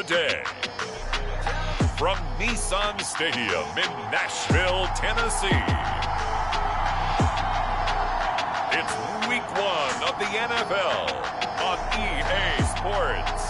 today. From Nissan Stadium in Nashville, Tennessee, it's Week 1 of the NFL on EA Sports.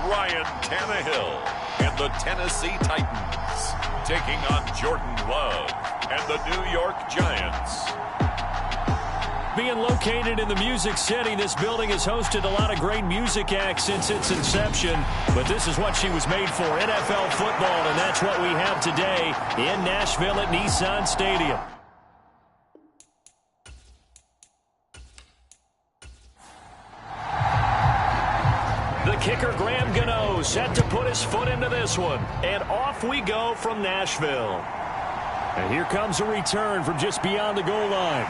Ryan Tannehill and the Tennessee Titans taking on Jordan Love and the New York Giants. Being located in the Music City, this building has hosted a lot of great music acts since its inception, but this is what she was made for, NFL football, and that's what we have today in Nashville at Nissan Stadium. The kicker, Graham Gano, set to put his foot into this one. And off we go from Nashville. And here comes a return from just beyond the goal line.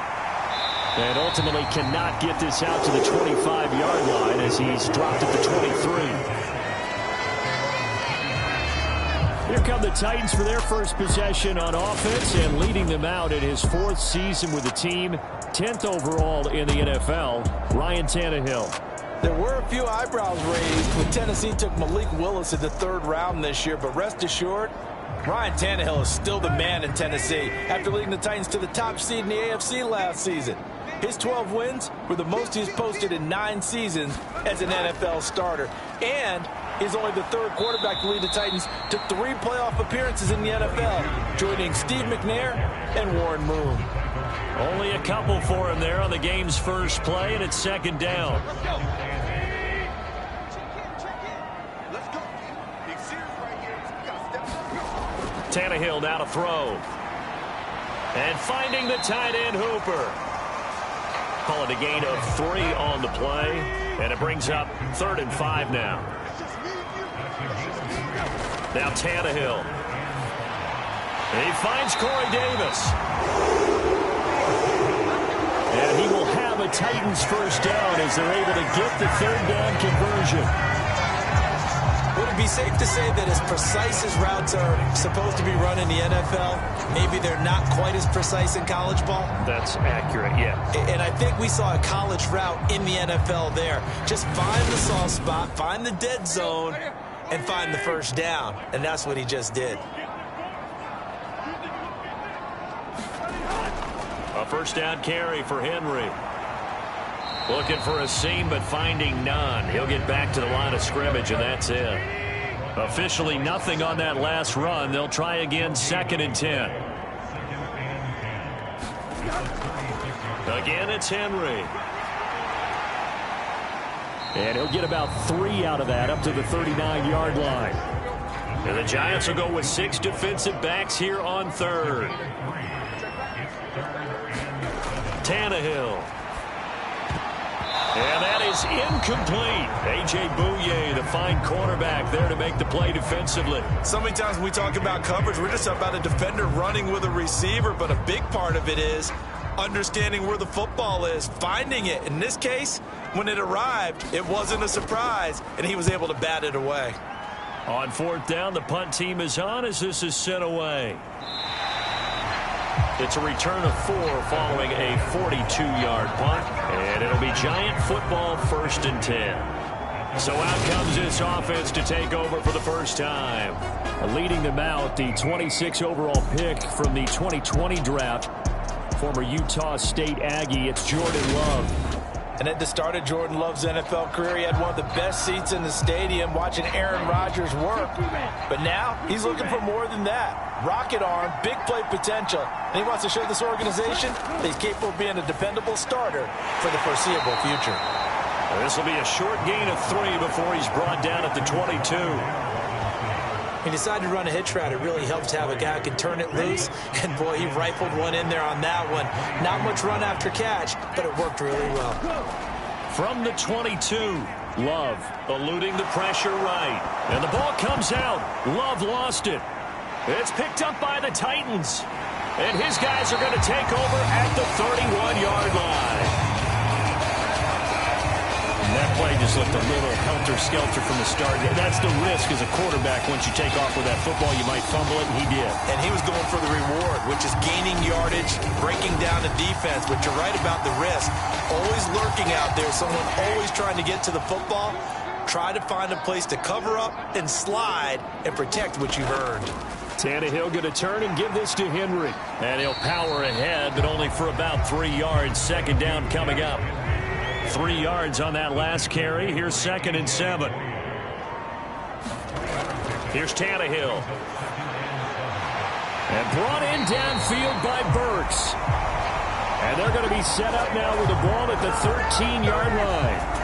And ultimately cannot get this out to the 25-yard line as he's dropped at the 23. Here come the Titans for their first possession on offense, and leading them out in his 4th season with the team, 10th overall in the NFL, Ryan Tannehill. There were a few eyebrows raised when Tennessee took Malik Willis in the 3rd round this year, but rest assured, Ryan Tannehill is still the man in Tennessee after leading the Titans to the top seed in the AFC last season. His 12 wins were the most he's posted in 9 seasons as an NFL starter, and he's only the 3rd quarterback to lead the Titans to 3 playoff appearances in the NFL, joining Steve McNair and Warren Moon. Only a couple for him there on the game's first play, and it's 2nd down. Tannehill now to throw. And finding the tight end Hooper. Call it a gain of 3 on the play. And it brings up 3rd and 5 now. Now Tannehill. And he finds Corey Davis. And he will have a Titans first down as they're able to get the 3rd down conversion. Would it be safe to say that as precise as routes are supposed to be run in the NFL, maybe they're not quite as precise in college ball? That's accurate, yeah. And I think we saw a college route in the NFL there. Just find the soft spot, find the dead zone, and find the first down. And that's what he just did. A first down carry for Henry. Looking for a seam, but finding none. He'll get back to the line of scrimmage, and that's it. Officially nothing on that last run. They'll try again, 2nd and 10. Again, it's Henry. And he'll get about 3 out of that, up to the 39-yard line. And the Giants will go with 6 defensive backs here on 3rd. Tannehill. And that is incomplete. A.J. Bouye, the fine cornerback, there to make the play defensively. So many times when we talk about coverage, we're just about a defender running with a receiver, but a big part of it is understanding where the football is, finding it. In this case, when it arrived, it wasn't a surprise, and he was able to bat it away. On 4th down, the punt team is on as this is sent away. It's a return of 4 following a 42-yard punt, and it'll be Giant football 1st and 10. So out comes this offense to take over for the first time. Leading them out, the 26 overall pick from the 2020 draft, former Utah State Aggie, it's Jordan Love. And at the start of Jordan Love's NFL career, he had one of the best seats in the stadium watching Aaron Rodgers work. But now he's looking for more than that. Rocket arm, big play potential. And he wants to show this organization that he's capable of being a dependable starter for the foreseeable future. This will be a short gain of 3 before he's brought down at the 22. He decided to run a hitch route. It really helps to have a guy who can turn it loose. And, boy, he rifled one in there on that one. Not much run after catch, but it worked really well. From the 22, Love eluding the pressure right. And the ball comes out. Love lost it. It's picked up by the Titans. And his guys are going to take over at the 31-yard line. play just looked a little helter-skelter from the start. That's the risk as a quarterback. Once you take off with that football, you might fumble it, and he did. And he was going for the reward, which is gaining yardage, breaking down the defense. But you're right about the risk. Always lurking out there, someone always trying to get to the football. Try to find a place to cover up and slide and protect what you've earned. Tannehill going to turn and give this to Henry. And he'll power ahead, but only for about 3 yards. Second down coming up. 3 yards on that last carry. Here's 2nd and 7. Here's Tannehill. And brought in downfield by Burks. And they're going to be set up now with the ball at the 13-yard line.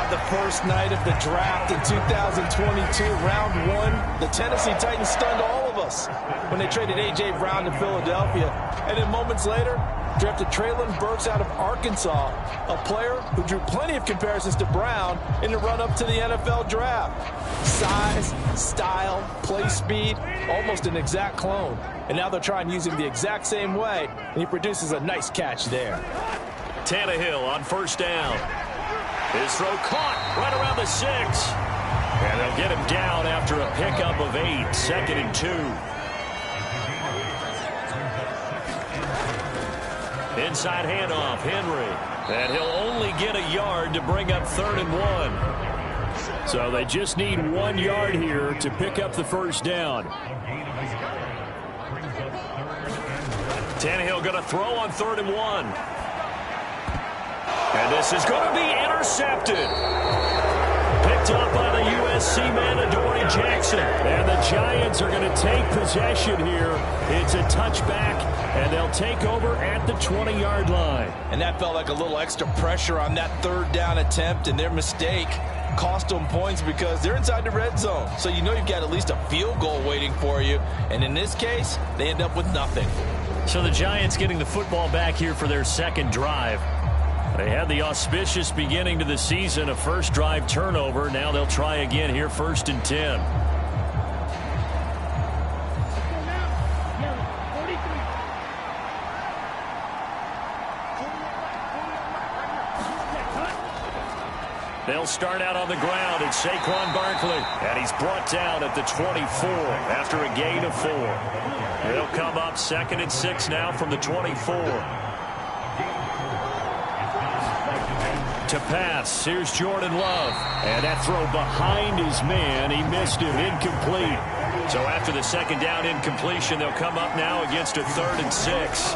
The first night of the draft in 2022, round 1, the Tennessee Titans stunned all of us when they traded A.J. Brown to Philadelphia. And then moments later, drafted Treylon Burks out of Arkansas, a player who drew plenty of comparisons to Brown in the run-up to the NFL draft. Size, style, play speed, almost an exact clone. And now they're trying to use him the exact same way, and he produces a nice catch there. Tannehill on first down. His throw caught right around the 6. And they'll get him down after a pickup of 8. 2nd and 2. Inside handoff, Henry. And he'll only get a yard to bring up 3rd and 1. So they just need 1 yard here to pick up the first down. Tannehill going to throw on 3rd and 1. And this is going to be intercepted. Picked up by the USC man, Adoree Jackson. And the Giants are going to take possession here. It's a touchback, and they'll take over at the 20-yard line. And that felt like a little extra pressure on that 3rd down attempt, and their mistake cost them points because they're inside the red zone. So you know you've got at least a field goal waiting for you. And in this case, they end up with nothing. So the Giants getting the football back here for their 2nd drive. They had the auspicious beginning to the season, a first drive turnover. Now they'll try again here, 1st and 10. They'll start out on the ground. It's Saquon Barkley. And he's brought down at the 24 after a gain of 4. They'll come up 2nd and 6 now from the 24. To pass, here's Jordan Love. And that throw behind his man, he missed him, incomplete. So after the 2nd down incompletion, they'll come up now against a 3rd and 6.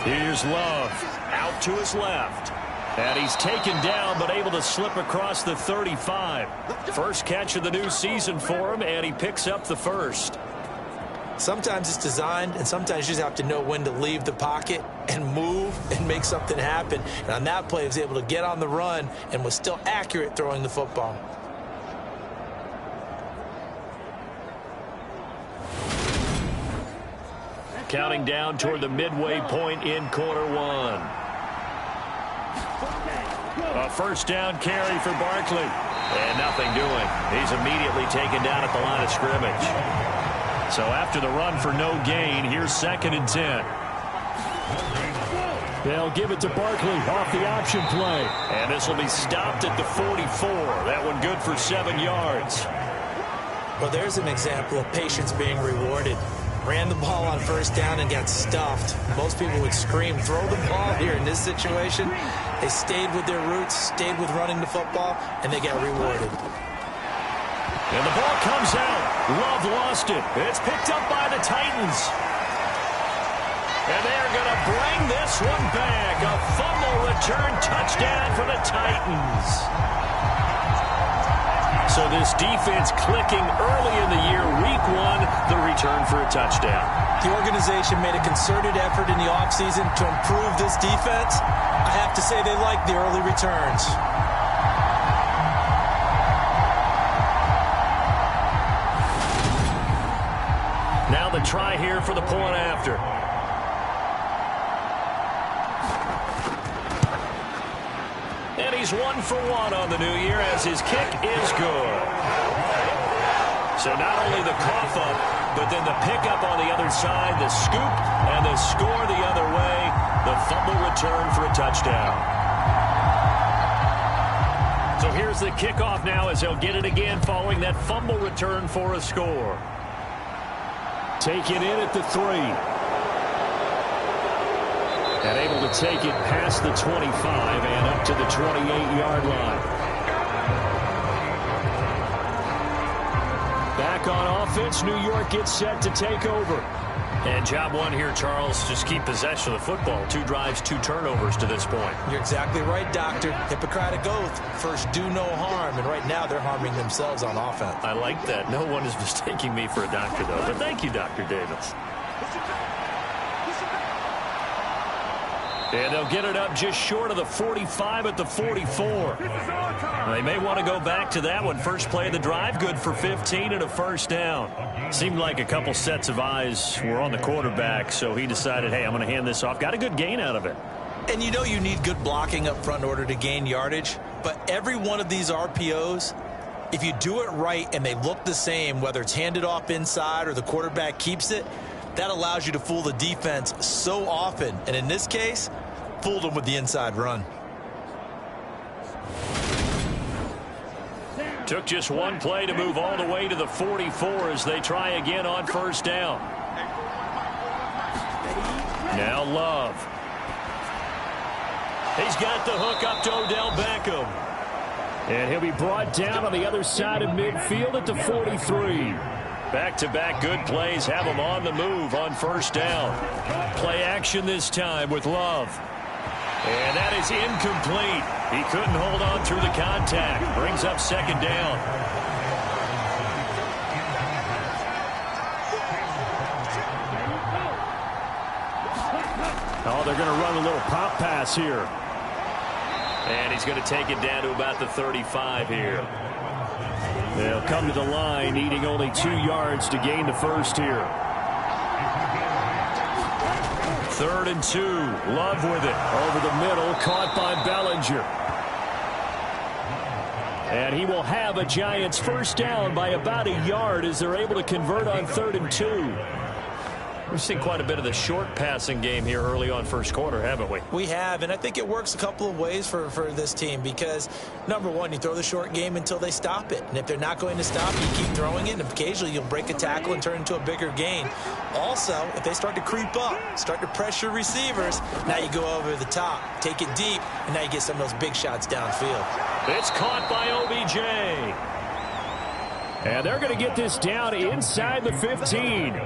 Here's Love, out to his left. And he's taken down, but able to slip across the 35. First catch of the new season for him, and he picks up the first. Sometimes it's designed, and sometimes you just have to know when to leave the pocket and move and make something happen. And on that play, he was able to get on the run and was still accurate throwing the football. Counting down toward the midway point in quarter 1. A first down carry for Barkley. And nothing doing. He's immediately taken down at the line of scrimmage. So after the run for no gain, here's 2nd and 10. They'll give it to Barkley off the option play. And this will be stopped at the 44. That one good for 7 yards. Well, there's an example of patience being rewarded. Ran the ball on first down and got stuffed. Most people would scream, throw the ball here. In this situation, they stayed with their roots, stayed with running the football, and they got rewarded. And the ball comes out. Love lost it. It's picked up by the Titans. And they're going to bring this one back. A fumble return touchdown for the Titans. So this defense clicking early in the year, week 1, the return for a touchdown. The organization made a concerted effort in the offseason to improve this defense. I have to say they like the early returns. Now the try here for the point after. And he's 1 for 1 on the new year as his kick is good. So not only the cough up, but then the pickup on the other side, the scoop, and the score the other way, the fumble return for a touchdown. So here's the kickoff now as they'll get it again following that fumble return for a score. Taken in at the 3. And able to take it past the 25 and up to the 28-yard line. Back on offense, New York gets set to take over. And job one here, Charles, just keep possession of the football. 2 drives, 2 turnovers to this point. You're exactly right, Doctor. Hippocratic oath. First, do no harm. And right now, they're harming themselves on offense. I like that. No one is mistaking me for a doctor, though. But thank you, Dr. Davis. And they'll get it up just short of the 45 at the 44. They may want to go back to that one. First play of the drive, good for 15 and a first down. Seemed like a couple sets of eyes were on the quarterback, so he decided, hey, I'm going to hand this off. Got a good gain out of it. And you know you need good blocking up front in order to gain yardage. But every one of these RPOs, if you do it right and they look the same, whether it's handed off inside or the quarterback keeps it, that allows you to fool the defense so often. And in this case, fooled them with the inside run. Took just one play to move all the way to the 44 as they try again on first down. Now Love. He's got the hook up to Odell Beckham. And he'll be brought down on the other side of midfield at the 43. Back-to-back good plays have him on the move on first down. Play action this time with Love. And that is incomplete. He couldn't hold on through the contact. Brings up second down. Oh, they're going to run a little pop pass here. And he's going to take it down to about the 35 here. They'll come to the line, needing only 2 yards to gain the first here. 3rd and 2. Love with it. Over the middle. Caught by Bellinger. And he will have a Giants first down by about a yard as they're able to convert on 3rd and 2. We've seen quite a bit of the short passing game here early on first quarter, haven't we? We have, and I think it works a couple of ways for this team because, number one, you throw the short game until they stop it. And if they're not going to stop, you keep throwing it, and occasionally you'll break a tackle and turn into a bigger gain. Also, if they start to creep up, start to pressure receivers, now you go over the top, take it deep, and now you get some of those big shots downfield. It's caught by OBJ. And they're going to get this down inside the 15.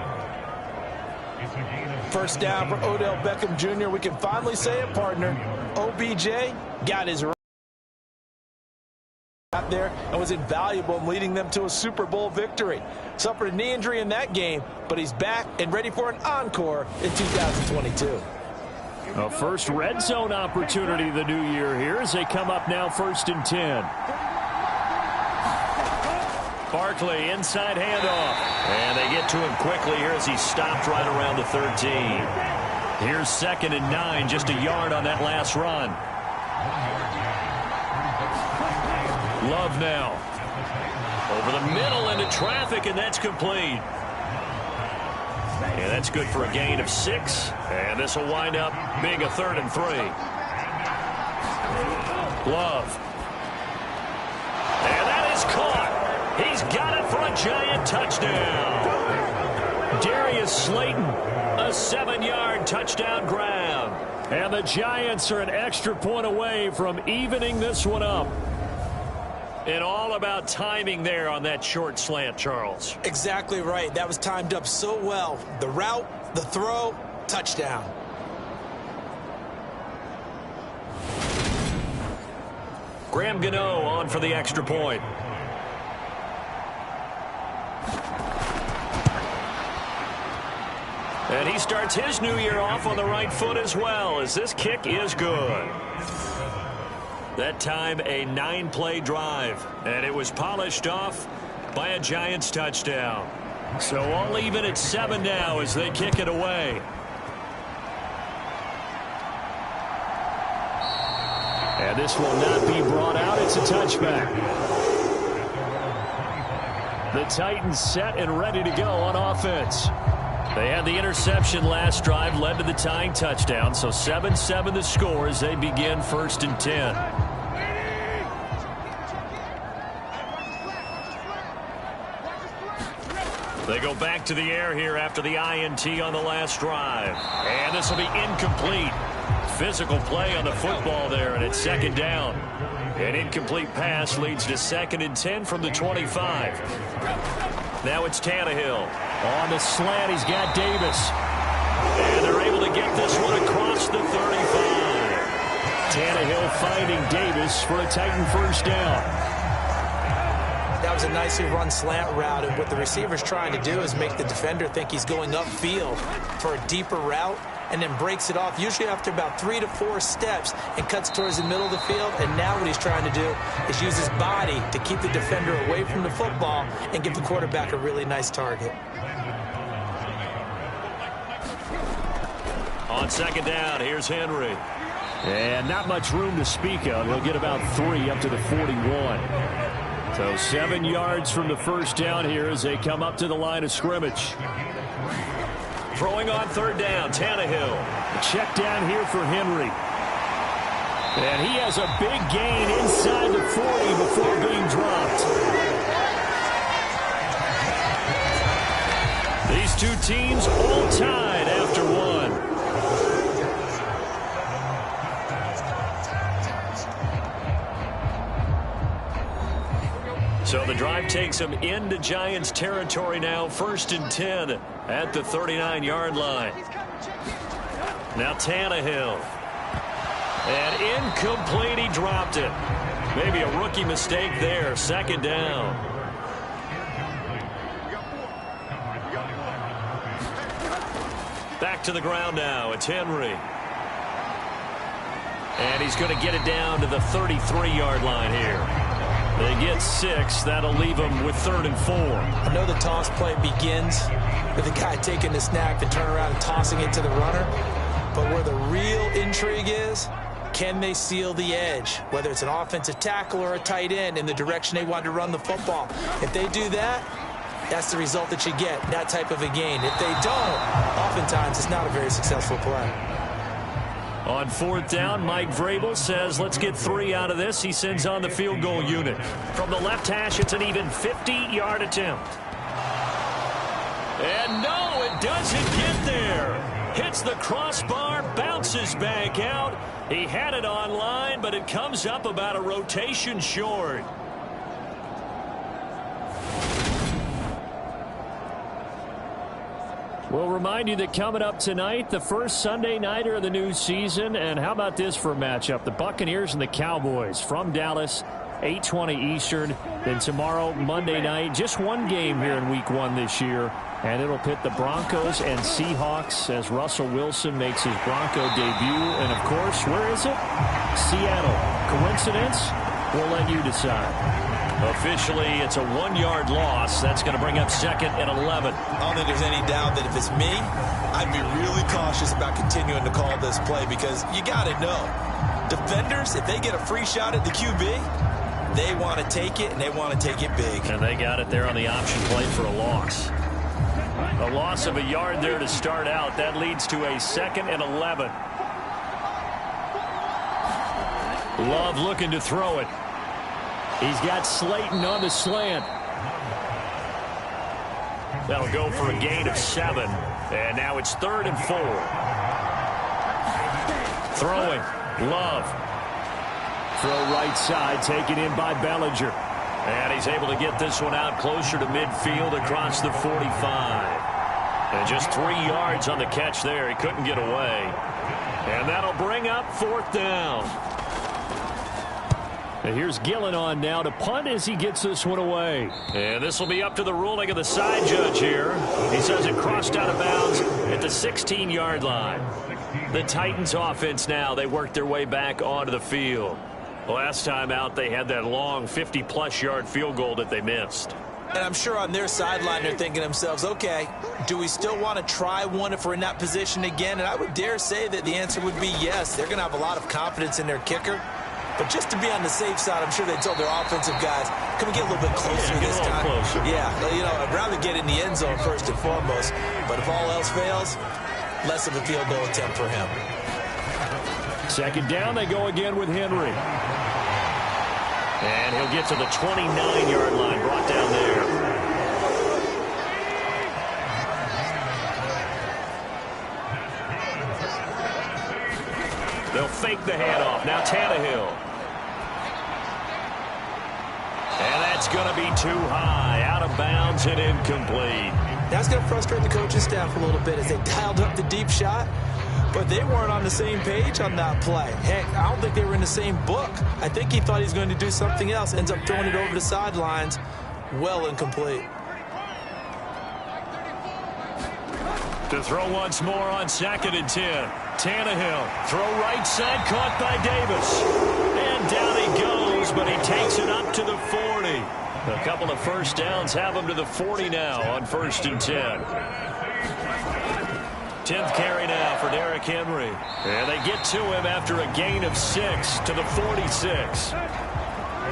First down for Odell Beckham Jr. We can finally say it, partner. OBJ got his right out there and was invaluable in leading them to a Super Bowl victory. Suffered a knee injury in that game, but he's back and ready for an encore in 2022. A first red zone opportunity the new year here as they come up now 1st and 10. Barkley, inside handoff. And they get to him quickly here as he stopped right around the 13. Here's 2nd and 9, just a yard on that last run. Love now. Over the middle into traffic, and that's complete. And that's good for a gain of 6. And this will wind up being a 3rd and 3. Love. And that is caught. He's got it for a Giant touchdown. Darius Slayton, a 7-yard touchdown grab. And the Giants are an extra point away from evening this one up. And all about timing there on that short slant, Charles. Exactly right. That was timed up so well. The route, the throw, touchdown. Graham Gano on for the extra point. And he starts his new year off on the right foot as well, as this kick is good. That time a 9-play drive, and it was polished off by a Giants touchdown. So all even at 7 now as they kick it away. And this will not be brought out. It's a touchback. The Titans set and ready to go on offense. They had the interception last drive, led to the tying touchdown. So 7-7 the score as they begin 1st and 10. They go back to the air here after the INT on the last drive. And this will be incomplete. Physical play on the football there, and it's second down. An incomplete pass leads to 2nd and 10 from the 25. Now it's Tannehill. On the slant, he's got Davis. And they're able to get this one across the 35. Tannehill finding Davis for a Titan first down. That was a nicely run slant route, and what the receiver's trying to do is make the defender think he's going upfield for a deeper route, and then breaks it off, usually after about 3 to 4 steps, and cuts towards the middle of the field. And now what he's trying to do is use his body to keep the defender away from the football and give the quarterback a really nice target. On second down, here's Henry. And not much room to speak of. He'll get about 3 up to the 41. So 7 yards from the first down here as they come up to the line of scrimmage. Throwing on third down, Tannehill. Check down here for Henry. And he has a big gain inside the 40 before being dropped. These two teams all tied after one. So the drive takes them into Giants territory now. 1st and 10 at the 39-yard line. Now Tannehill. And incomplete, he dropped it. Maybe a rookie mistake there. 2nd down. Back to the ground now. It's Henry. And he's going to get it down to the 33-yard line here. They get 6. That'll leave them with 3rd and 4. I know the toss play begins with the guy taking the snap and turn around and tossing it to the runner. But where the real intrigue is, can they seal the edge? Whether it's an offensive tackle or a tight end in the direction they want to run the football. If they do that, that's the result that you get, that type of a gain. If they don't, oftentimes it's not a very successful play. On 4th down, Mike Vrabel says, let's get 3 out of this. He sends on the field goal unit. From the left hash, it's an even 50-yard attempt. And no, it doesn't get there. Hits the crossbar, bounces back out. He had it on line, but it comes up about a rotation short. We'll remind you that coming up tonight, the first Sunday nighter of the new season. And how about this for a matchup? The Buccaneers and the Cowboys from Dallas, 8:20 Eastern. Then tomorrow, Monday night, just one game here in Week 1 this year. And it'll pit the Broncos and Seahawks as Russell Wilson makes his Bronco debut. And, of course, where is it? Seattle. Coincidence? We'll let you decide. Officially, it's a 1-yard loss. That's going to bring up 2nd and 11. I don't think there's any doubt that if it's me, I'd be really cautious about continuing to call this play because you got to know, defenders, if they get a free shot at the QB, they want to take it, and they want to take it big. And they got it there on the option play for a loss. A loss of a yard there to start out. That leads to a 2nd and 11. Love looking to throw it. He's got Slayton on the slant. That'll go for a gain of 7. And now it's 3rd and 4. Throwing. Love. Throw right side, taken in by Bellinger. And he's able to get this one out closer to midfield across the 45. And just 3 yards on the catch there. He couldn't get away. And that'll bring up 4th down. And here's Gillen on now to punt as he gets this one away. And this will be up to the ruling of the side judge here. He says it crossed out of bounds at the 16-yard line. The Titans offense now, they work their way back onto the field. Last time out, they had that long 50-plus yard field goal that they missed. And I'm sure on their sideline they're thinking to themselves, okay, do we still want to try one if we're in that position again? And I would dare say that the answer would be yes. They're going to have a lot of confidence in their kicker. But just to be on the safe side, I'm sure they told their offensive guys, can we get a little bit closer this time? Closer. Yeah, you know, I'd rather get in the end zone first and foremost. But if all else fails, less of a field goal attempt for him. 2nd down, they go again with Henry. And he'll get to the 29-yard line, brought down there. They'll fake the handoff. Now Tannehill. And that's going to be too high. Out of bounds and incomplete. That's going to frustrate the coaching staff a little bit as they dialed up the deep shot. But they weren't on the same page on that play. Heck, I don't think they were in the same book. I think he thought he was going to do something else. Ends up throwing it over the sidelines. Well incomplete. To throw once more on 2nd and 10. Tannehill, throw right side, caught by Davis. And down he goes, but he takes it up to the 40. A couple of first downs have him to the 40 now on 1st and 10. 10th carry now for Derrick Henry. And they get to him after a gain of 6 to the 46.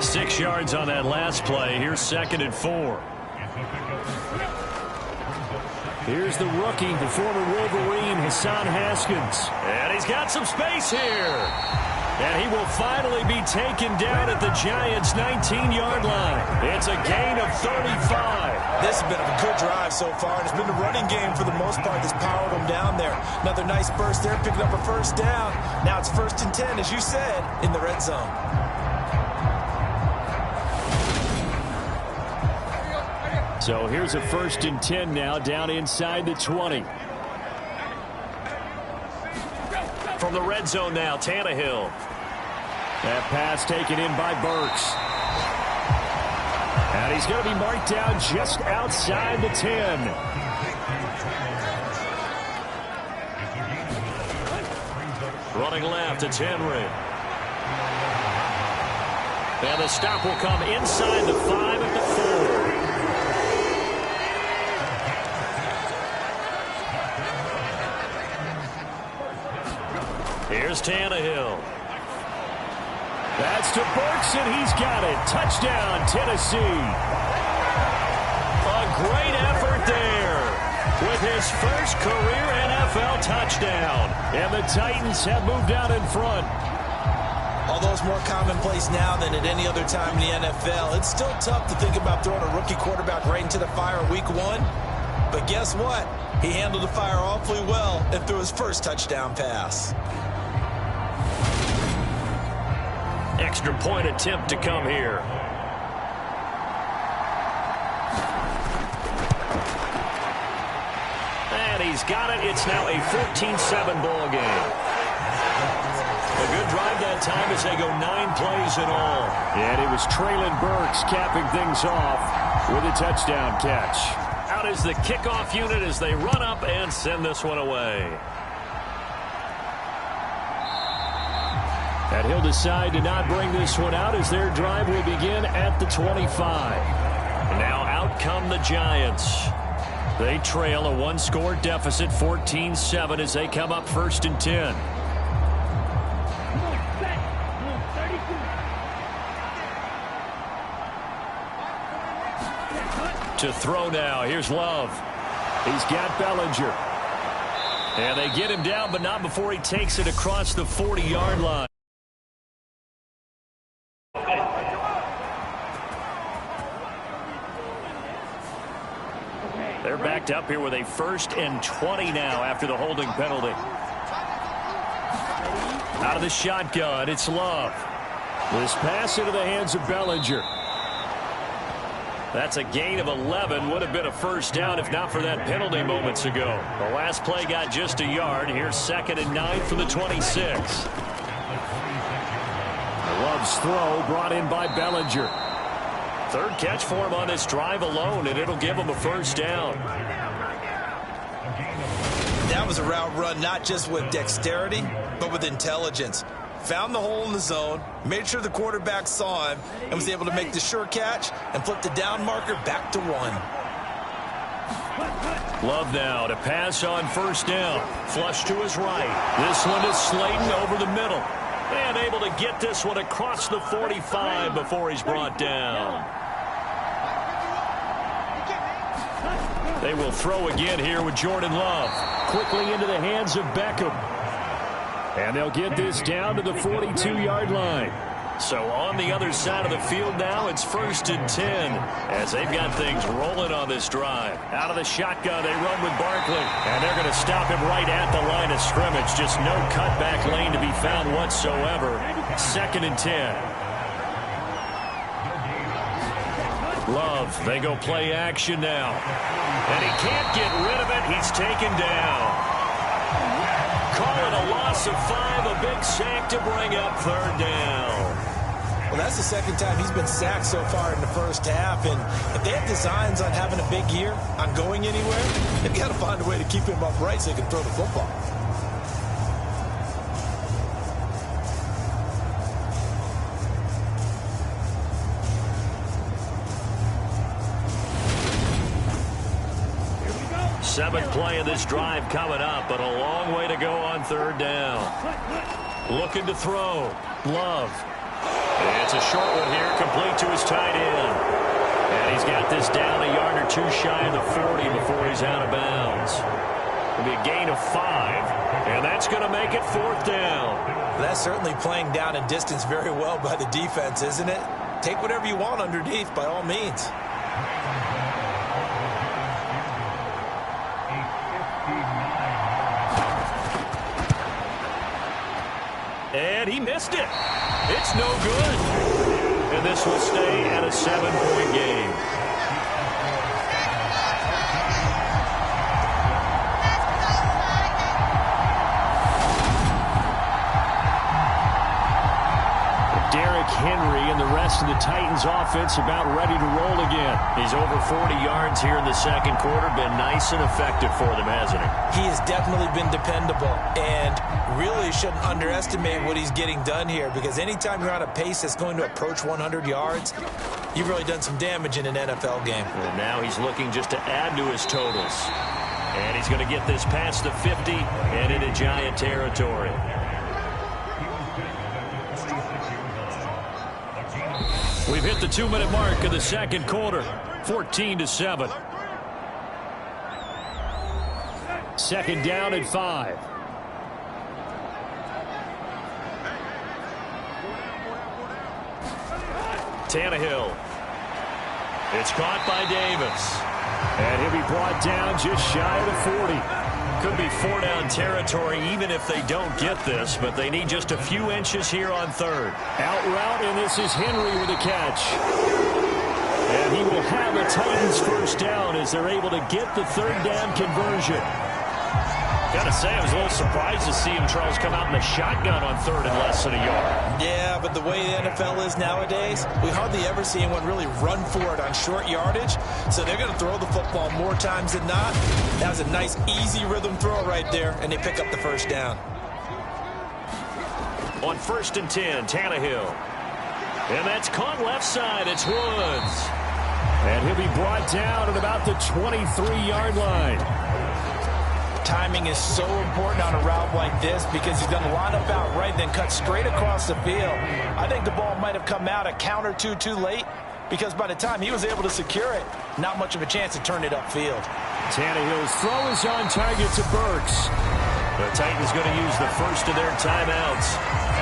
6 yards on that last play. Here's 2nd and 4. Here's the rookie, the former Wolverine, Hassan Haskins. And he's got some space here. And he will finally be taken down at the Giants' 19-yard line. It's a gain of 35. This has been a good drive so far, and it's been the running game for the most part that's powered them down there. Another nice burst there, picking up a first down. Now it's 1st and 10, as you said, in the red zone. So here's a 1st and 10 now, down inside the 20. From the red zone now, Tannehill. That pass taken in by Burks. And he's going to be marked down just outside the 10. Running left, it's Henry. And the stop will come inside the 5 at the 4. Here's Tannehill. That's to Burks, and he's got it. Touchdown, Tennessee. A great effort there with his first career NFL touchdown. And the Titans have moved out in front. Although it's more commonplace now than at any other time in the NFL, it's still tough to think about throwing a rookie quarterback right into the fire week 1. But guess what? He handled the fire awfully well and threw his first touchdown pass. Extra point attempt to come here. And he's got it. It's now a 14-7 ball game. A good drive that time as they go 9 plays in all. And it was Treylon Burks capping things off with a touchdown catch. Out is the kickoff unit as they run up and send this one away. And he'll decide to not bring this one out as their drive will begin at the 25. Now out come the Giants. They trail a 1-score deficit, 14-7, as they come up 1st and 10. To throw now. Here's Love. He's got Bellinger. And they get him down, but not before he takes it across the 40-yard line. They're backed up here with a 1st and 20 now after the holding penalty. Out of the shotgun, it's Love. This pass into the hands of Bellinger. That's a gain of 11. Would have been a first down if not for that penalty moments ago. The last play got just a yard. Here's 2nd and 9 from the 26. Love's throw brought in by Bellinger. 3rd catch for him on this drive alone, and it'll give him a first down. That was a route run not just with dexterity, but with intelligence. Found the hole in the zone, made sure the quarterback saw him, and was able to make the sure catch and flip the down marker back to 1. Love now to pass on 1st down. Flush to his right. This one is Slayton over the middle. And able to get this one across the 45 before he's brought down. They will throw again here with Jordan Love. Quickly into the hands of Beckham. And they'll get this down to the 42-yard line. So on the other side of the field now, it's 1st and 10 as they've got things rolling on this drive. Out of the shotgun, they run with Barkley, and they're going to stop him right at the line of scrimmage. Just no cutback lane to be found whatsoever. 2nd and 10. Love, they go play action now. And he can't get rid of it. He's taken down. Call it a loss of 5, a big sack to bring up 3rd down. Well, that's the 2nd time he's been sacked so far in the first half. And if they have designs on having a big year, on going anywhere, they've got to find a way to keep him upright so he can throw the football. Seventh play of this drive coming up, but a long way to go on 3rd down. Looking to throw. Love. It's a short one here, complete to his tight end. And he's got this down a yard or 2 shy of the 40 before he's out of bounds. It'll be a gain of 5, and that's going to make it 4th down. That's certainly playing down and distance very well by the defense, isn't it? Take whatever you want underneath, by all means. And he missed it. It's no good. And this will stay at a 7-point game. Derrick Henry and the rest of the Titans offense about ready to roll again. He's over 40 yards here in the 2nd quarter. Been nice and effective for them, hasn't he? He has definitely been dependable, and really shouldn't underestimate what he's getting done here, because anytime you're on a pace that's going to approach 100 yards, you've really done some damage in an NFL game. And now he's looking just to add to his totals. And he's going to get this past the 50 and into Giant territory. We've hit the 2-minute mark of the 2nd quarter, 14-7. 2nd down and 5. Tannehill. It's caught by Davis. And he'll be brought down just shy of the 40. Could be 4-down territory even if they don't get this, but they need just a few inches here on 3rd. Out route, and this is Henry with a catch. And he will have a Titans 1st down as they're able to get the 3rd down conversion. Gotta say, I was a little surprised to see him, Charles, come out in the shotgun on 3rd and less than a yard. Yeah, but the way the NFL is nowadays, we hardly ever see anyone really run for it on short yardage. So they're going to throw the football more times than not. That was a nice, easy rhythm throw right there, and they pick up the 1st down. On 1st and 10, Tannehill. And that's caught left side. It's Woods. And he'll be brought down at about the 23-yard line. Timing is so important on a route like this because he's going to line up out right, then cut straight across the field. I think the ball might have come out a count or two too late because by the time he was able to secure it, not much of a chance to turn it upfield. Tannehill's throw is on target to Burks. The Titans going to use the first of their timeouts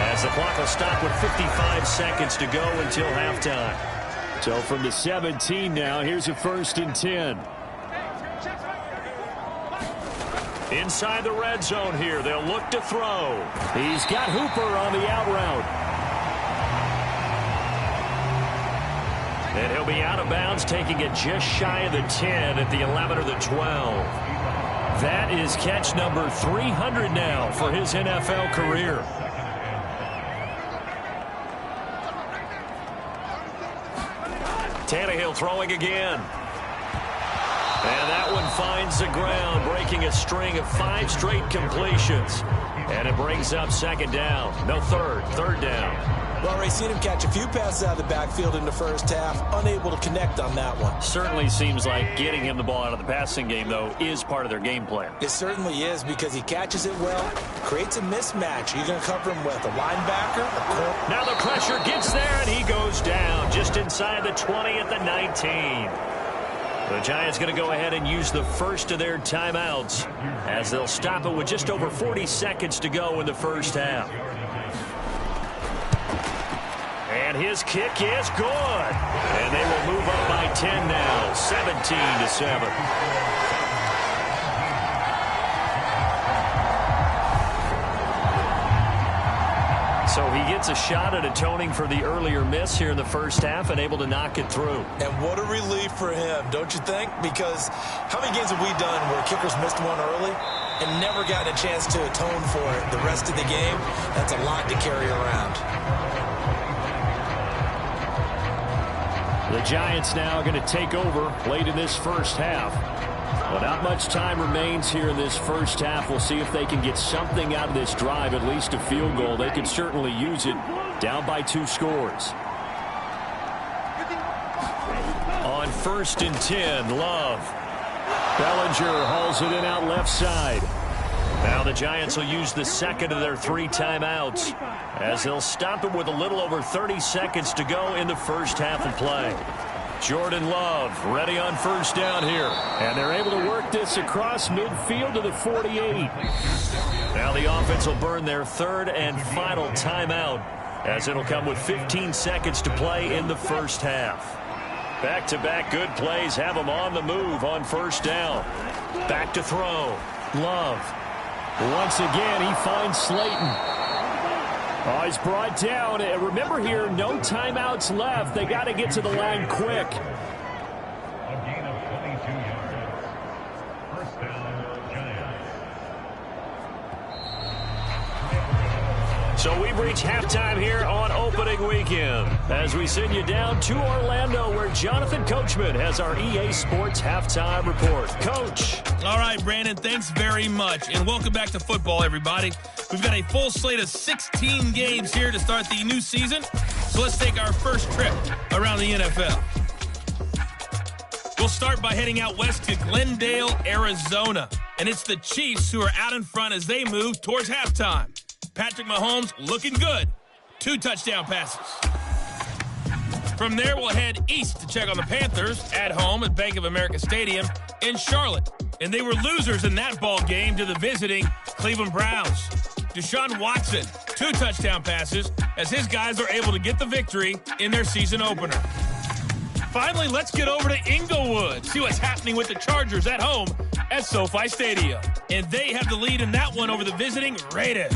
as the clock will stop with 55 seconds to go until halftime. So from the 17 now, here's a 1st and 10. Inside the red zone here, they'll look to throw. He's got Hooper on the out route. And he'll be out of bounds, taking it just shy of the 10 at the 11 or the 12. That is catch number 300 now for his NFL career. Tannehill throwing again. And that one finds the ground, breaking a string of 5 straight completions. And it brings up 2nd down. No, 3rd down. Well, Ray, seen him catch a few passes out of the backfield in the first half, unable to connect on that one. Certainly seems like getting him the ball out of the passing game, though, is part of their game plan. It certainly is because he catches it well, creates a mismatch. You're going to cover him with a linebacker, a corner. Now the pressure gets there, and he goes down just inside the 20 at the 19. The Giants going to go ahead and use the first of their timeouts as they'll stop it with just over 40 seconds to go in the first half. And his kick is good. And they will move up by 10 now, 17-7. So he gets a shot at atoning for the earlier miss here in the first half and able to knock it through. And what a relief for him, don't you think? Because how many games have we done where kickers missed one early and never got a chance to atone for it the rest of the game? That's a lot to carry around. The Giants now going to take over late in this first half. Well, not much time remains here in this first half. We'll see if they can get something out of this drive, at least a field goal. They could certainly use it, down by 2 scores. On 1st and 10, Love. Bellinger hauls it in out left side. Now the Giants will use the second of their 3 timeouts as they'll stop it with a little over 30 seconds to go in the first half of play. Jordan Love ready on 1st down here. And they're able to work this across midfield to the 48. Now the offense will burn their 3rd and final timeout as it'll come with 15 seconds to play in the first half. Back-to-back good plays have them on the move on 1st down. Back to throw. Love. Once again, he finds Slayton. Oh, he's brought down. Remember here, no timeouts left. They got to get to the line quick. A gain of 22 yards. First down, Giants. So we've reached halftime here on opening weekend as we send you down to Orlando where Jonathan Coachman has our EA Sports halftime report. Coach. All right, Brandon, thanks very much. And welcome back to football, everybody. We've got a full slate of 16 games here to start the new season. So let's take our first trip around the NFL. We'll start by heading out west to Glendale, Arizona. And it's the Chiefs who are out in front as they move towards halftime. Patrick Mahomes looking good. 2 touchdown passes. From there, we'll head east to check on the Panthers at home at Bank of America Stadium in Charlotte. And they were losers in that ball game to the visiting Cleveland Browns. Deshaun Watson, 2 touchdown passes as his guys are able to get the victory in their season opener. Finally, let's get over to Inglewood, see what's happening with the Chargers at home at SoFi Stadium. And they have the lead in that one over the visiting Raiders.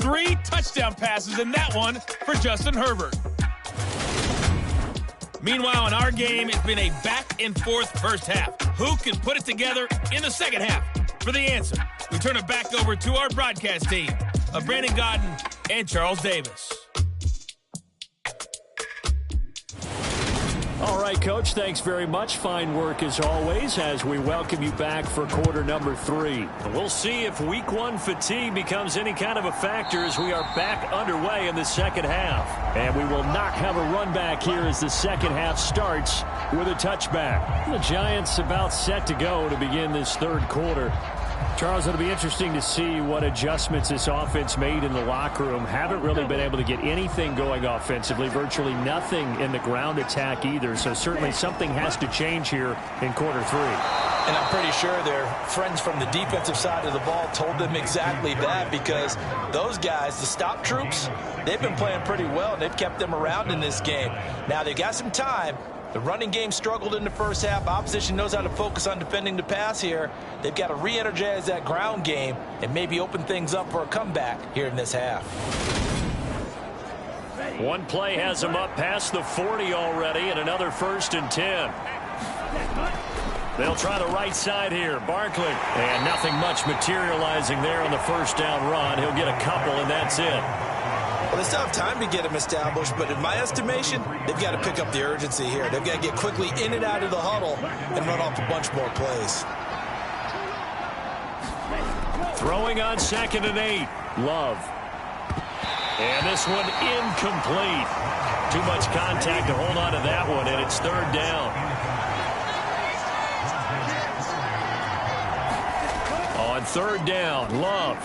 3 touchdown passes in that one for Justin Herbert. Meanwhile, in our game, it's been a back-and-forth first half. Who can put it together in the second half? For the answer, we turn it back over to our broadcast team of Brandon Gaudin and Charles Davis. All right, Coach, thanks very much. Fine work as always as we welcome you back for quarter number 3. We'll see if week 1 fatigue becomes any kind of a factor as we are back underway in the second half. And we will not have a run back here as the second half starts with a touchback. The Giants about set to go to begin this 3rd quarter. Charles, it'll be interesting to see what adjustments this offense made in the locker room. Haven't really been able to get anything going offensively, virtually nothing in the ground attack either. So certainly something has to change here in quarter 3. And I'm pretty sure their friends from the defensive side of the ball told them exactly that, because those guys, the stop troops, they've been playing pretty well, and they've kept them around in this game. Now, they've got some time. The running game struggled in the first half. Opposition knows how to focus on defending the pass here. They've got to re-energize that ground game and maybe open things up for a comeback here in this half. One play has them up past the 40 already, and another 1st and 10. They'll try the right side here. Barkley. And nothing much materializing there on the 1st down run. He'll get a couple, and that's it. Well, they still have time to get him established, but in my estimation, they've got to pick up the urgency here. They've got to get quickly in and out of the huddle and run off a bunch more plays. Throwing on 2nd and 8. Love. And this one incomplete. Too much contact to hold on to that one, and it's 3rd down. On 3rd down, Love.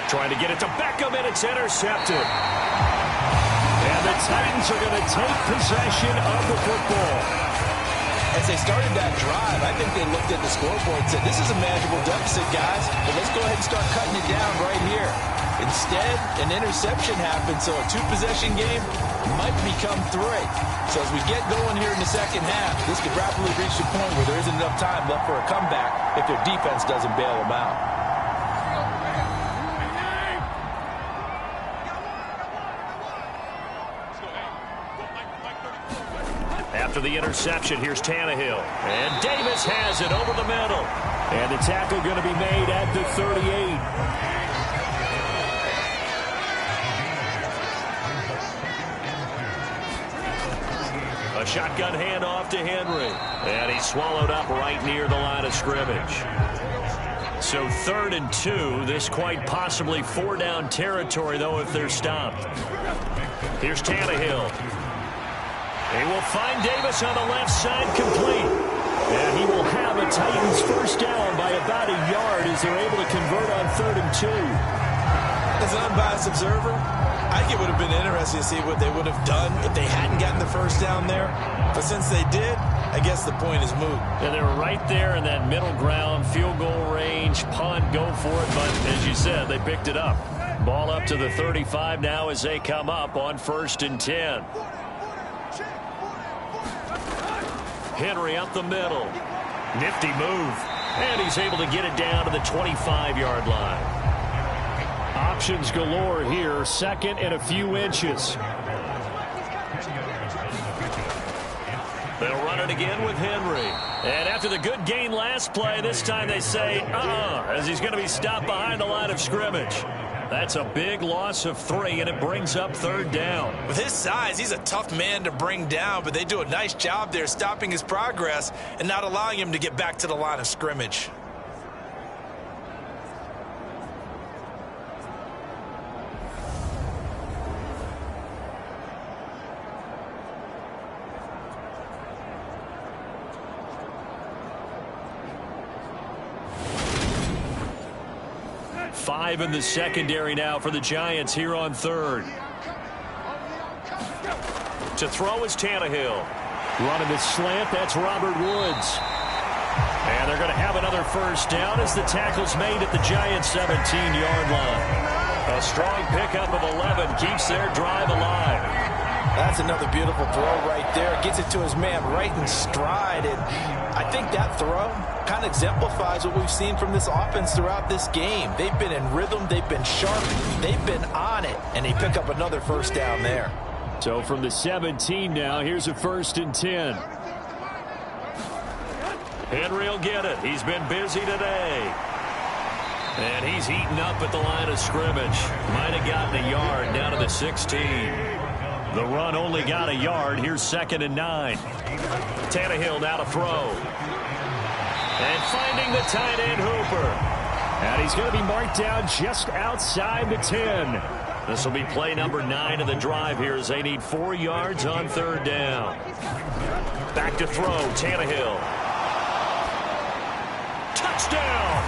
Trying to get it to Beckham, and it's intercepted. And the Titans are going to take possession of the football. As they started that drive, I think they looked at the scoreboard and said, this is a manageable deficit, guys, but let's go ahead and start cutting it down right here. Instead, an interception happened, so a two-possession game might become 3. So as we get going here in the second half, this could rapidly reach the point where there isn't enough time left for a comeback if their defense doesn't bail them out. After the interception, here's Tannehill. And Davis has it over the middle. And the tackle going to be made at the 38. A shotgun handoff to Henry. And he's swallowed up right near the line of scrimmage. So 3rd and 2. This quite possibly 4-down territory, though, if they're stopped. Here's Tannehill. He will find Davis on the left side, complete. And he will have a Titans first down by about a yard as they're able to convert on 3rd and 2. As an unbiased observer, I think it would have been interesting to see what they would have done if they hadn't gotten the first down there. But since they did, I guess the point is moot. And they were right there in that middle ground, field goal range, punt, go for it. But as you said, they picked it up. Ball up to the 35 now as they come up on 1st and 10. Henry up the middle. Nifty move. And he's able to get it down to the 25-yard line. Options galore here. 2nd and a few inches. They'll run it again with Henry. And after the good gain last play, this time they say, as he's going to be stopped behind the line of scrimmage. That's a big loss of 3, and it brings up 3rd down. With his size, he's a tough man to bring down, but they do a nice job there stopping his progress and not allowing him to get back to the line of scrimmage. Five in the secondary now for the Giants here on 3rd. To throw is Tannehill. Running the slant, that's Robert Woods. And they're going to have another first down as the tackle's made at the Giants' 17-yard line. A strong pickup of 11 keeps their drive alive. That's another beautiful throw right there. Gets it to his man right in stride. And I think that throw kind of exemplifies what we've seen from this offense throughout this game. They've been in rhythm. They've been sharp. They've been on it. And they pick up another first down there. So from the 17 now, here's a 1st and 10. Henry will get it. He's been busy today. And he's heating up at the line of scrimmage. Might have gotten a yard down to the 16. The run only got a yard. Here's 2nd and 9. Tannehill now to throw. And finding the tight end Hooper. And he's going to be marked down just outside the 10. This will be play number 9 of the drive here as they need 4 yards on 3rd down. Back to throw, Tannehill. Touchdown!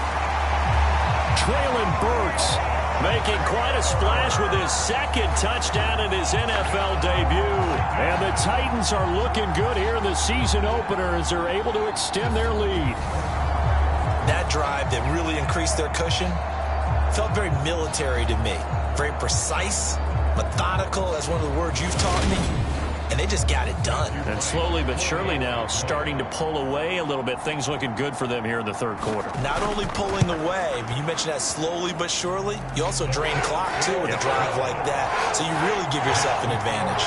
Traylon Burks making quite a splash with his 2nd touchdown in his NFL debut. And the Titans are looking good here in the season opener as they're able to extend their lead. That drive that really increased their cushion felt very military to me. Very precise, methodical, that's one of the words you've taught me. And they just got it done. And slowly but surely now starting to pull away a little bit. Things looking good for them here in the 3rd quarter. Not only pulling away, but you mentioned that slowly but surely. You also drain clock, too, with a drive like that. So you really give yourself an advantage.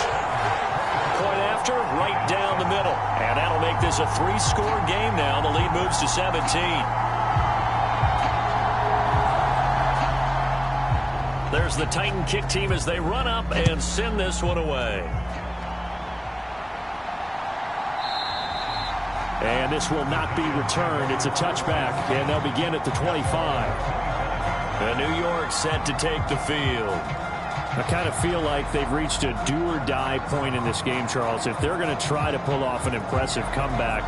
Point after, right down the middle. And that'll make this a 3-score game now. The lead moves to 17. There's the Titan kick team as they run up and send this one away. And this will not be returned. It's a touchback, and they'll begin at the 25. And New York set to take the field. I kind of feel like they've reached a do-or-die point in this game, Charles. If they're going to try to pull off an impressive comeback,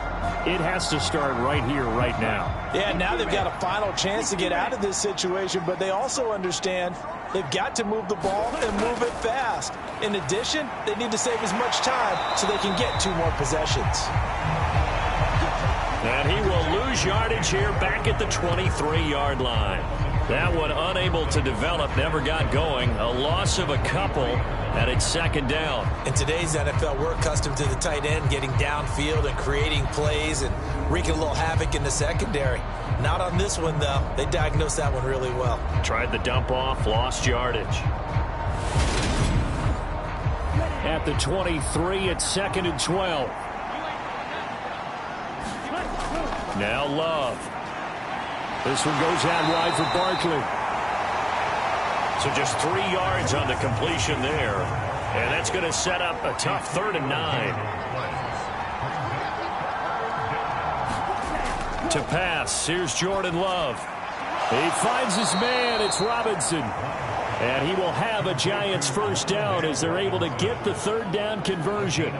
it has to start right here, right now. Yeah, now they've got a final chance to get out of this situation, but they also understand they've got to move the ball and move it fast. In addition, they need to save as much time so they can get 2 more possessions. And he will lose yardage here back at the 23-yard line. That one unable to develop, never got going. A loss of a couple, and it's second down. In today's NFL, we're accustomed to the tight end getting downfield and creating plays and wreaking a little havoc in the secondary. Not on this one, though. They diagnosed that one really well. Tried the dump off, lost yardage. At the 23, it's second and 12. Now Love. This one goes out wide for Barkley. So just 3 yards on the completion there. And that's going to set up a tough 3rd and 9. To pass, here's Jordan Love. He finds his man, it's Robinson. And he will have a Giants first down as they're able to get the 3rd down conversion.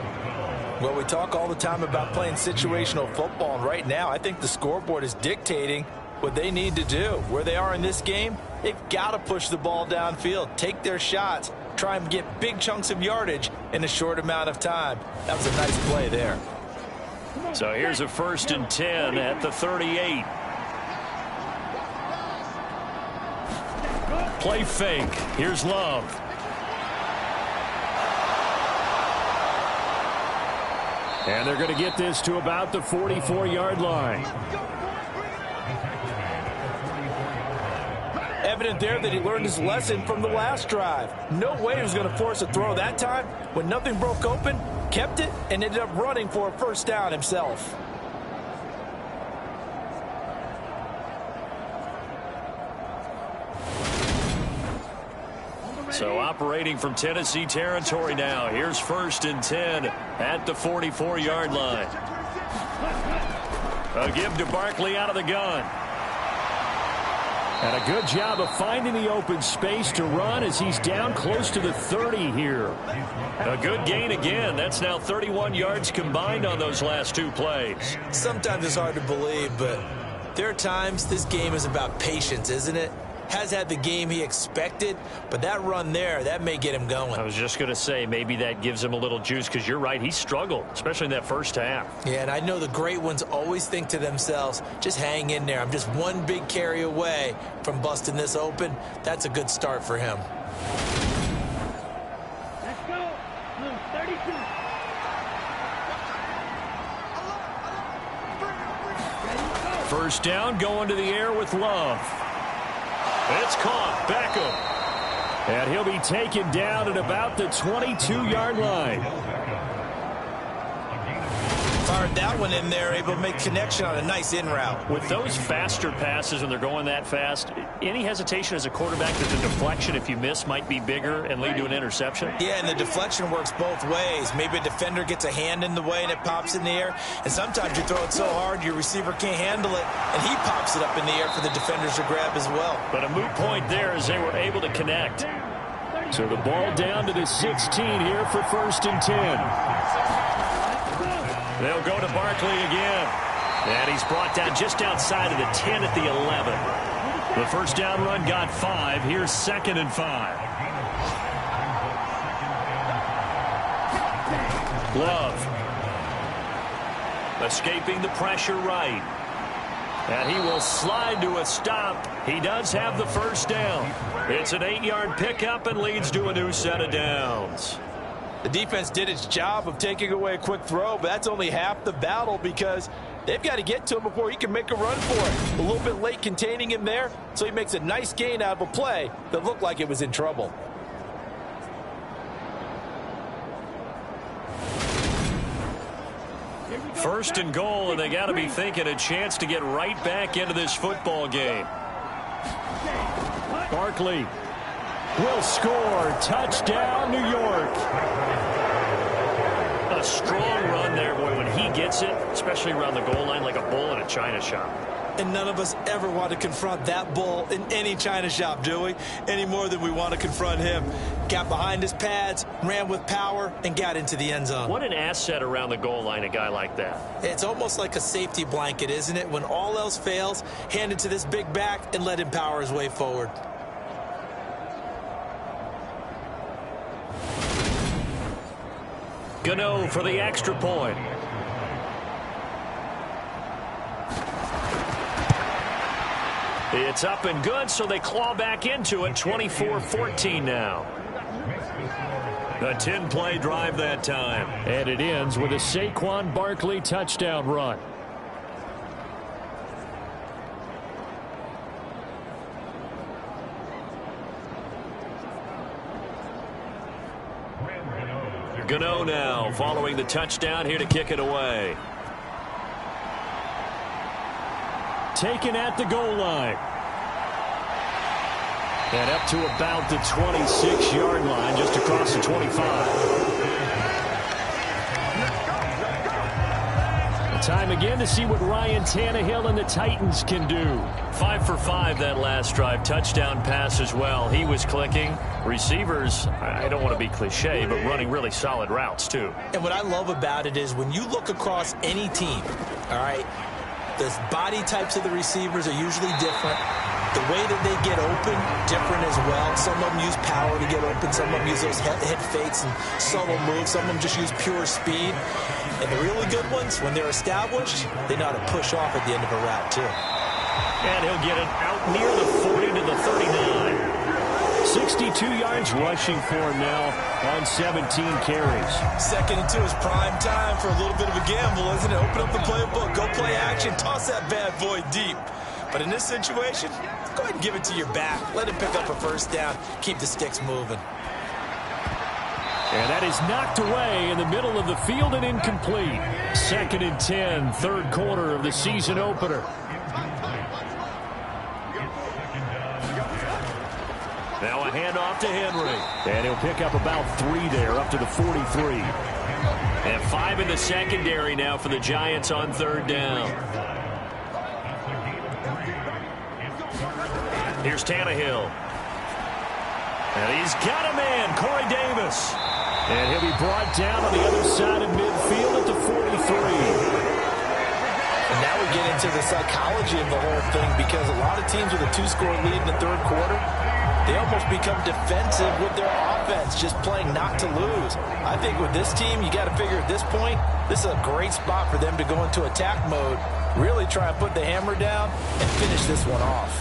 Well, we talk all the time about playing situational football, and right now I think the scoreboard is dictating what they need to do. Where they are in this game, they've got to push the ball downfield, take their shots, try and get big chunks of yardage in a short amount of time. That was a nice play there. So here's a 1st and 10 at the 38. Play fake. Here's Love. And they're going to get this to about the 44-yard line. Evident there that he learned his lesson from the last drive. No way he was going to force a throw that time. When nothing broke open, kept it, and ended up running for a first down himself. So operating from Tennessee territory now. Here's 1st and 10 at the 44-yard line. A give to Barkley out of the gun. And a good job of finding the open space to run as he's down close to the 30 here. A good gain again. That's now 31 yards combined on those last 2 plays. Sometimes it's hard to believe, but there are times this game is about patience, isn't it? Has had the game he expected, but that run there, that may get him going. I was just going to say, maybe that gives him a little juice, because you're right, he struggled, especially in that first half. Yeah, and I know the great ones always think to themselves, just hang in there. I'm just one big carry away from busting this open. That's a good start for him. Let's go. 32. First down, going to the air with Love. It's caught. Beckham. And he'll be taken down at about the 22-yard line. Fired that one in there, able to make connection on a nice in route. With those faster passes, when they're going that fast, any hesitation as a quarterback that the deflection, if you miss, might be bigger and lead to an interception? Yeah, and the deflection works both ways. Maybe a defender gets a hand in the way and it pops in the air. And sometimes you throw it so hard your receiver can't handle it, and he pops it up in the air for the defenders to grab as well. But a moot point there as they were able to connect. So the ball down to the 16 here for 1st and 10. They'll go to Barkley again. And he's brought down just outside of the 10 at the 11. The first down run got 5. Here's 2nd and 5. Love. Escaping the pressure right. And he will slide to a stop. He does have the first down. It's an 8-yard pickup and leads to a new set of downs. The defense did its job of taking away a quick throw, but that's only half the battle because they've got to get to him before he can make a run for it. A little bit late containing him there, so he makes a nice gain out of a play that looked like it was in trouble. First and goal, and they got to be thinking a chance to get right back into this football game. Barkley will score. Touchdown, New York. A strong run there, boy, when he gets it, especially around the goal line like a bull in a china shop. And none of us ever want to confront that bull in any china shop, do we? Any more than we want to confront him. Got behind his pads, ran with power, and got into the end zone. What an asset around the goal line, a guy like that. It's almost like a safety blanket, isn't it? When all else fails, hand it to this big back and let him power his way forward. Gano for the extra point. It's up and good, so they claw back into it. 24-14 now. A 10-play drive that time. And it ends with a Saquon Barkley touchdown run. Gano now following the touchdown here to kick it away. Taken at the goal line. And up to about the 26-yard line, just across the 25. Time again to see what Ryan Tannehill and the Titans can do. 5 for 5 that last drive. Touchdown pass as well. He was clicking. Receivers, I don't want to be cliche, but running really solid routes too. And what I love about it is when you look across any team, all right, the body types of the receivers are usually different. The way that they get open, different as well. Some of them use power to get open. Some of them use those head fakes and subtle moves. Some of them just use pure speed. And the really good ones, when they're established, they know how to push off at the end of a route, too. And he'll get it out near the 40 to the 39. 62 yards rushing for him now on 17 carries. 2nd and 2 is prime time for a little bit of a gamble, isn't it? Open up the playbook, go play action, toss that bad boy deep. But in this situation, go ahead and give it to your back. Let him pick up a first down. Keep the sticks moving. And that is knocked away in the middle of the field and incomplete. 2nd and 10, third quarter of the season opener. Now a handoff to Henry. And he'll pick up about 3 there, up to the 43. And 5 in the secondary now for the Giants on 3rd down. Here's Tannehill. And he's got a man, Corey Davis. And he'll be brought down on the other side of midfield at the 43. And now we get into the psychology of the whole thing, because a lot of teams with a 2-score lead in the 3rd quarter, they almost become defensive with their offense, just playing not to lose. I think with this team, you got to figure at this point, this is a great spot for them to go into attack mode, really try and put the hammer down and finish this one off.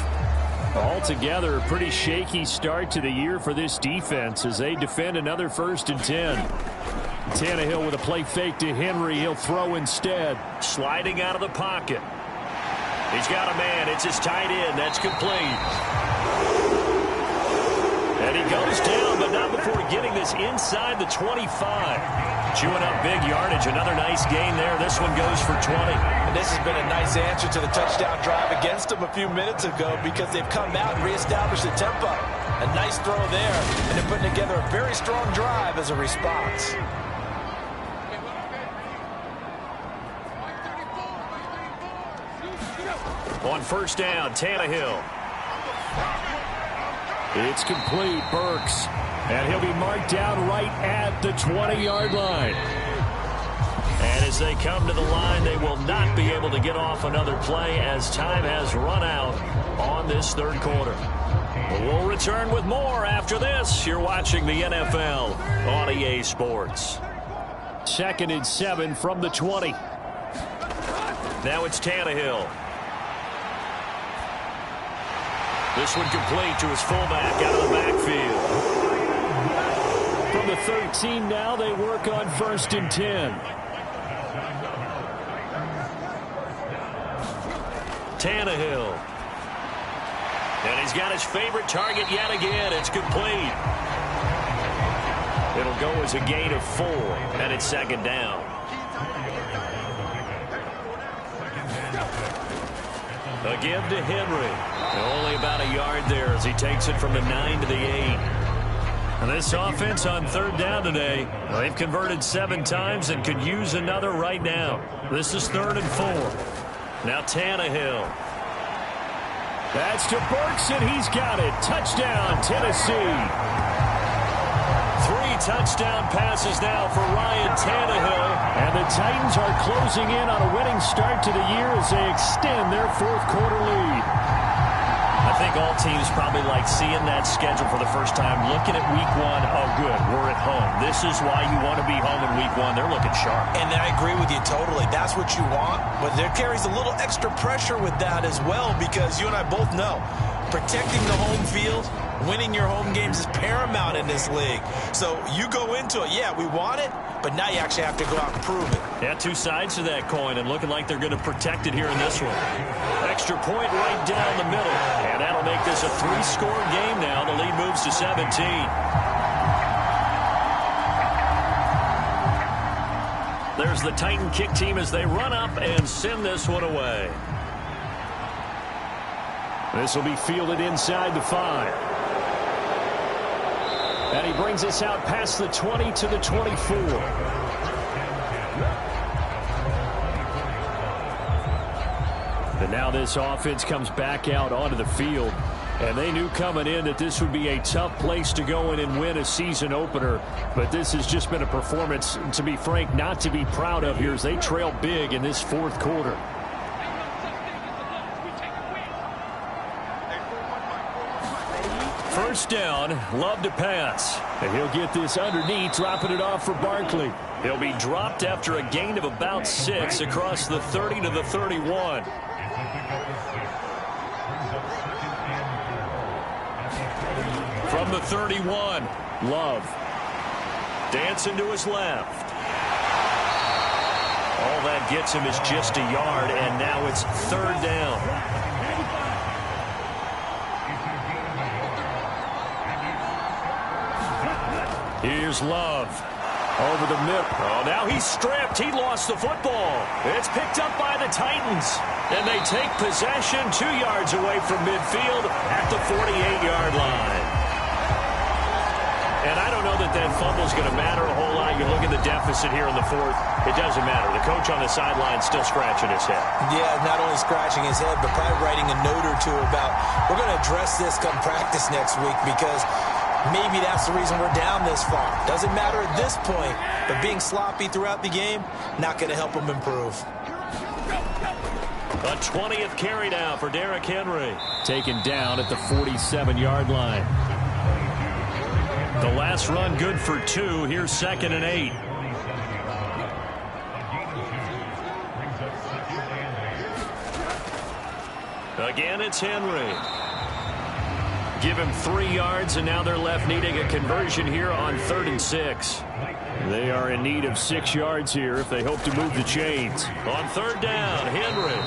Altogether, a pretty shaky start to the year for this defense as they defend another 1st and 10. Tannehill with a play fake to Henry. He'll throw instead. Sliding out of the pocket. He's got a man. It's his tight end. That's complete. And he goes down, but not before getting this inside the 25. Chewing up big yardage. Another nice gain there. This one goes for 20. And this has been a nice answer to the touchdown drive against them a few minutes ago, because they've come out and reestablished the tempo. A nice throw there, and they're putting together a very strong drive as a response. On 1st down, Tannehill. It's complete, Burks. And he'll be marked down right at the 20-yard line. And as they come to the line, they will not be able to get off another play as time has run out on this 3rd quarter. We'll return with more after this. You're watching the NFL on EA Sports. 2nd and 7 from the 20. Now it's Tannehill. This one complete to his fullback out of the backfield. From the 13 now, they work on 1st and 10. Tannehill. And he's got his favorite target yet again. It's complete. It'll go as a gain of 4, and it's 2nd down. A give to Henry. Only about a yard there as he takes it from the 9 to the 8. And this offense on 3rd down today, they've converted 7 times and could use another right now. This is 3rd and 4. Now Tannehill. That's to Burks, and he's got it. Touchdown, Tennessee. 3 touchdown passes now for Ryan Tannehill. And the Titans are closing in on a winning start to the year as they extend their 4th quarter lead. I think all teams probably like seeing that schedule for the first time, looking at week one. Oh, good, we're at home. This is why you want to be home in week one. They're looking sharp. And I agree with you totally. That's what you want. But there carries a little extra pressure with that as well, because you and I both know protecting the home field, winning your home games is paramount in this league. So you go into it, yeah, we want it, but now you actually have to go out and prove it. Yeah, two sides to that coin, and looking like they're going to protect it here in this one. Extra point right down the middle, and that'll make this a 3-score game now. The lead moves to 17. There's the Titan kick team as they run up and send this one away. This will be fielded inside the 5. And he brings us out past the 20 to the 24. And now this offense comes back out onto the field. And they knew coming in that this would be a tough place to go in and win a season opener. But this has just been a performance, to be frank, not to be proud of here as they trail big in this fourth quarter. First down, Love to pass. And he'll get this underneath, dropping it off for Barkley. He'll be dropped after a gain of about 6 across the 30 to the 31. From the 31, Love. Dancing to his left. All that gets him is just a yard, and now it's third down. Here's Love. Over the middle. Oh, now he's stripped. He lost the football. It's picked up by the Titans. And they take possession 2 yards away from midfield at the 48-yard line. And I don't know that that fumble is going to matter a whole lot. You look at the deficit here in the fourth. It doesn't matter. The coach on the sideline still scratching his head. Yeah, not only scratching his head, but probably writing a note or two about, we're going to address this come practice next week, because maybe that's the reason we're down this far. Doesn't matter at this point, but being sloppy throughout the game, not going to help them improve. A 20th carry now for Derrick Henry. Taken down at the 47-yard line. The last run good for 2. Here's 2nd and 8. Again, it's Henry. Give him 3 yards, and now they're left needing a conversion here on 3rd and 6. They are in need of 6 yards here if they hope to move the chains. On 3rd down, Henry.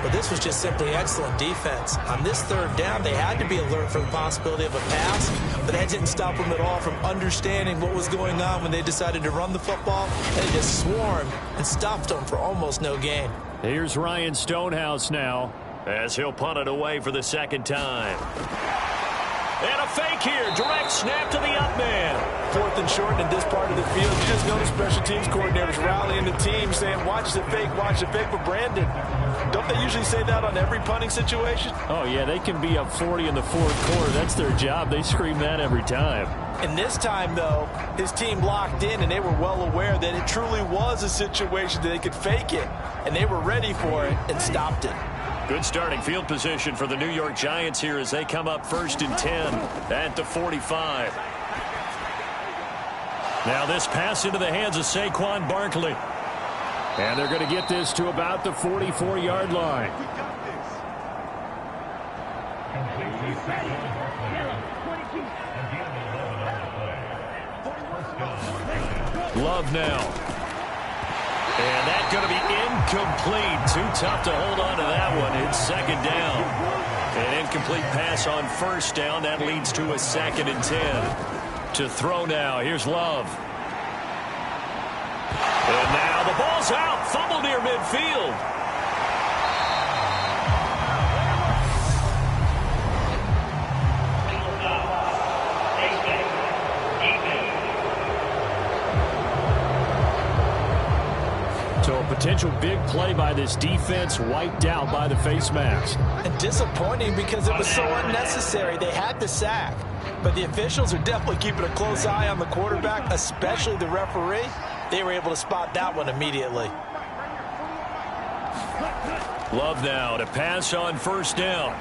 But this was just simply excellent defense. On this 3rd down, they had to be alert for the possibility of a pass, but that didn't stop them at all from understanding what was going on when they decided to run the football. They just swarmed and stopped them for almost no gain. Here's Ryan Stonehouse now, as he'll punt it away for the 2nd time. And a fake here. Direct snap to the up man. 4th and short in this part of the field. You just notice special teams coordinators rallying the team saying, watch the fake, but Brandon, don't they usually say that on every punting situation? Oh, yeah, they can be up 40 in the 4th quarter. That's their job. They scream that every time. And this time, though, his team locked in, and they were well aware that it truly was a situation that they could fake it, and they were ready for it and stopped it. Good starting field position for the New York Giants here as they come up 1st and 10 at the 45. Now this pass into the hands of Saquon Barkley. And they're going to get this to about the 44-yard line. Love now. And that's going to be incomplete. Too tough to hold on to that one. It's 2nd down. An incomplete pass on 1st down. That leads to a 2nd and 10. To throw now. Here's Love. And now the ball's out. Fumble near midfield. So a potential big play by this defense wiped out by the face mask. And disappointing because it was so unnecessary. They had the sack. But the officials are definitely keeping a close eye on the quarterback, especially the referee. They were able to spot that one immediately. Love now to pass on first down.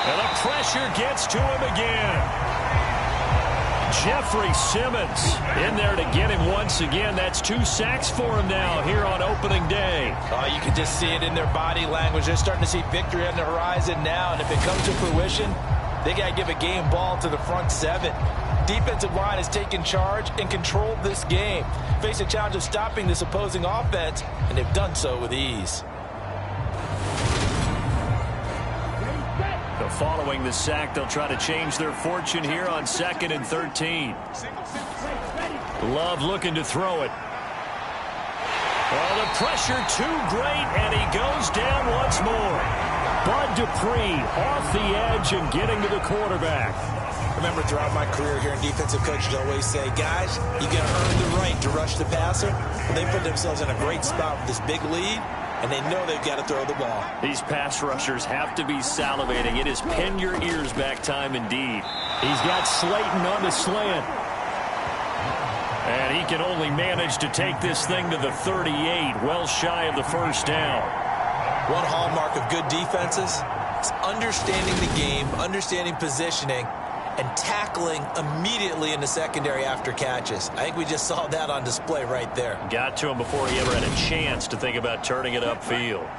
And the pressure gets to him again. Jeffrey Simmons in there to get him once again. That's 2 sacks for him now here on opening day. Oh, you can just see it in their body language. They're starting to see victory on the horizon now, and if it comes to fruition, they got to give a game ball to the front 7. Defensive line has taken charge and controlled this game. Face a challenge of stopping this opposing offense, and they've done so with ease. Following the sack, they'll try to change their fortune here on 2nd and 13. Love looking to throw it. Oh, the pressure too great, and he goes down once more. Bud Dupree off the edge and getting to the quarterback. Remember, throughout my career here in defensive coaches always say, guys, you got to earn the right to rush the passer. Well, they put themselves in a great spot with this big lead, and they know they've got to throw the ball. These pass rushers have to be salivating. It is pin your ears back time indeed. He's got Slayton on the slant. And he can only manage to take this thing to the 38, well shy of the first down. One hallmark of good defenses is understanding the game, understanding positioning, and tackling immediately in the secondary after catches. I think we just saw that on display right there. Got to him before he ever had a chance to think about turning it upfield.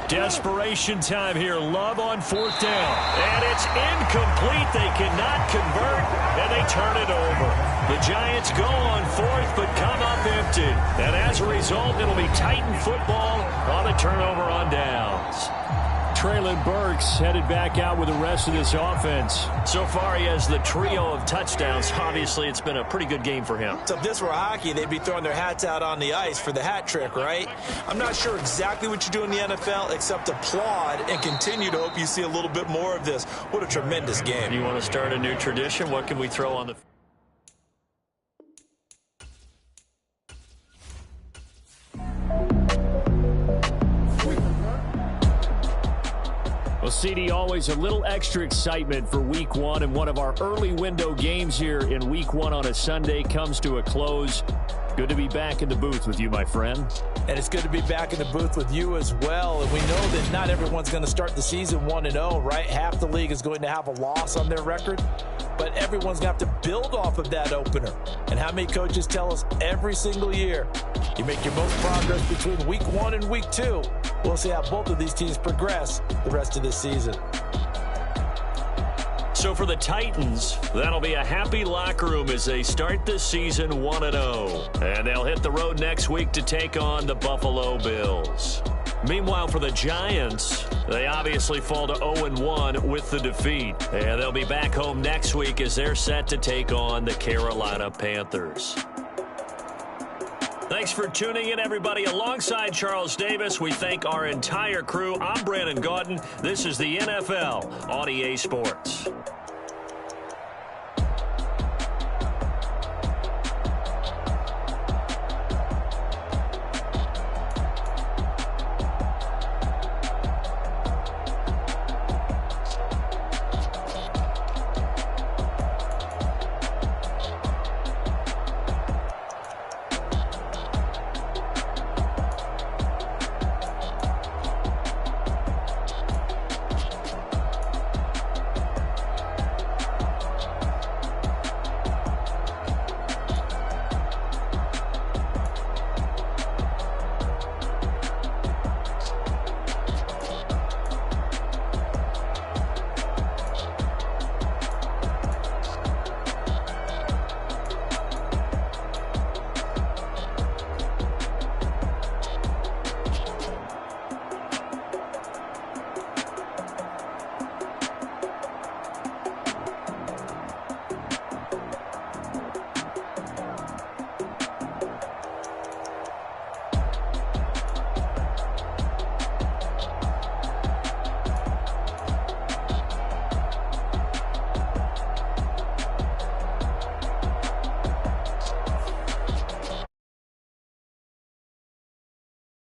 Desperation time here. Love on 4th down. And it's incomplete. They cannot convert, and they turn it over. The Giants go on 4th, but come up empty. And as a result, it'll be Titan football on a turnover on downs. Treylon Burks headed back out with the rest of this offense. So far, he has the trio of touchdowns. Obviously, it's been a pretty good game for him. So if this were hockey, they'd be throwing their hats out on the ice for the hat trick, right? I'm not sure exactly what you do in the NFL except applaud and continue to hope you see a little bit more of this. What a tremendous game. You want to start a new tradition? What can we throw on the... Well, CD, always a little extra excitement for Week 1, and one of our early window games here in Week 1 on a Sunday comes to a close. Good to be back in the booth with you, my friend. And it's good to be back in the booth with you as well. And we know that not everyone's going to start the season 1-0, right? Half the league is going to have a loss on their record. But everyone's going to have to build off of that opener. And how many coaches tell us every single year, you make your most progress between Week 1 and Week 2. We'll see how both of these teams progress the rest of this season. So for the Titans, that'll be a happy locker room as they start this season 1-0. And they'll hit the road next week to take on the Buffalo Bills. Meanwhile, for the Giants, they obviously fall to 0-1 with the defeat. And they'll be back home next week as they're set to take on the Carolina Panthers. Thanks for tuning in, everybody. Alongside Charles Davis, we thank our entire crew. I'm Brandon Gaudin. This is the NFL on EA Sports.